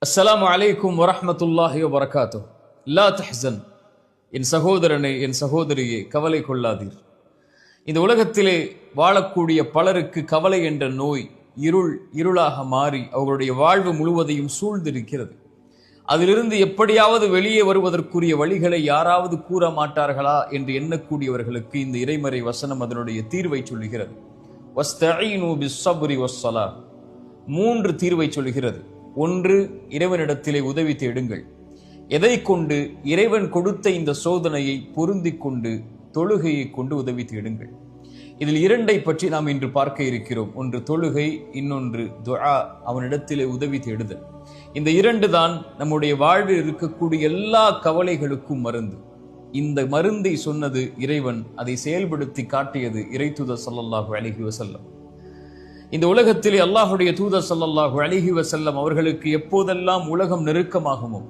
அஸ்ஸலாமு அலைக்கும் வரஹ்மத்துல்லாஹி வபரகாத்துஹ். லா தஹ்சன், என் சகோதரனே, என் சகோதரியே, கவலை கொள்ளாதீர். இந்த உலகத்திலே வாழக்கூடிய பலருக்கு கவலை என்ற நோய் இருளாக மாறி அவர்களுடைய வாழ்வு முழுவதையும் சூழ்ந்திருக்கிறது. அதிலிருந்து எப்படியாவது வெளியே வருவதற்குரிய வழிகளை யாராவது கூற மாட்டார்களா என்று எண்ணக்கூடியவர்களுக்கு இந்த இறைமறை வசனம் அதனுடைய தீர்வை சொல்லுகிறது. வஸ்தஈனு பிஸ்ஸப்ரி வஸ்ஸலாஹ். 3 தீர்வை சொல்கிறது. ஒன்று, இறைவனிடத்திலே உதவி தேடுங்கள். எதை கொண்டு? இறைவன் கொடுத்த இந்த சோதனையை பொருந்திக் கொண்டு தொழுகையை கொண்டு உதவி தேடுங்கள். இதில் 2ஐ பற்றி நாம் இன்று பார்க்க இருக்கிறோம். ஒன்று தொழுகை, இன்னொன்று துஆ, அவனிடத்திலே உதவி தேடுதல். இந்த 2 தான் நம்முடைய வாழ்வில் இருக்கக்கூடிய எல்லா கவலைகளுக்கும் மருந்து. இந்த மருந்தை சொன்னது இறைவன், அதை செயல்படுத்தி காட்டியது இறைத்தூதர் ஸல்லல்லாஹு அலைஹி வஸல்லம். இந்த உலகத்திலே அல்லாஹுடைய தூதர் ஸல்லல்லாஹு அலைஹி வஸல்லம் அவர்களுக்கு எப்போதெல்லாம் உலகம் நெருக்கமாகுமோ,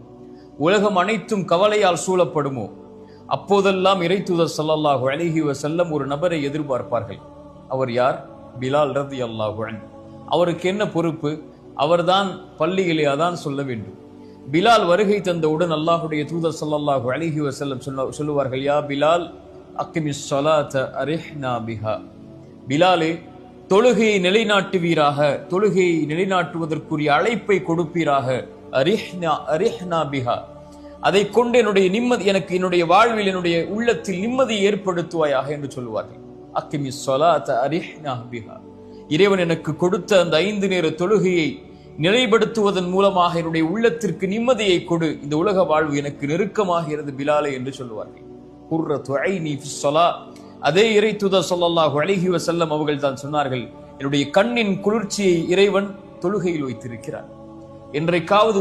உலகம் அனைத்தும் கவலையால் சூழப்படுமோ, அப்போதெல்லாம் இறைத்தூதர் ஸல்லல்லாஹு அலைஹி வஸல்லம் ஒரு நபரை எதிர்பார்ப்பார்கள். அவர் யார்? பிலால் ரலியல்லாஹு அன்ஹு. அவருக்கு என்ன பொறுப்பு? அவர்தான் பள்ளியிலே அதான் சொல்ல வேண்டும். பிலால் வருகை தந்தவுடன் அல்லாஹுடைய தூதர் ஸல்லல்லாஹு அலைஹி வஸல்லம் சொல்லுவார்கள், யா பிலால் அக்கிமிஸ் ஸலாத அரிஹ்னா பிஹா. பிலாலே, தொழுகையை நிலைநாட்டுவீராக, தொழுகையை நிலைநாட்டுவதற்கு அழைப்பை கொடுப்பீராக. அரிஹ்னா பிஹா, அதை கொண்டு என்னுடைய நிம்மதி, எனக்கு என்னுடைய வாழ்வில் என்னுடைய உள்ளத்தில் நிம்மதியை ஏற்படுத்துவாயாக என்று சொல்லுவார்கள். அக்கிமிஸ் ஸலாத அரிஹ்னா பிஹா. இறைவன் எனக்கு கொடுத்த அந்த 5 நேர தொழுகையை நிலைப்படுத்துவதன் மூலமாக என்னுடைய உள்ளத்திற்கு நிம்மதியை கொடு. இந்த உலக வாழ்வு எனக்கு நெருக்கமாகிறது பிலாலே என்று சொல்லுவார்கள். குர்ரத்து ஐனி ஃபிஸ் ஸலாத். அதே இறைத்தூதர் ஸல்லல்லாஹு அலைஹி வஸல்லம் அவர்கள் தான் சொன்னார்கள், என்னுடைய கண்ணின் குளிர்ச்சியை இறைவன் தொழுகையில் வைத்திருக்கிறார். என்றைக்காவது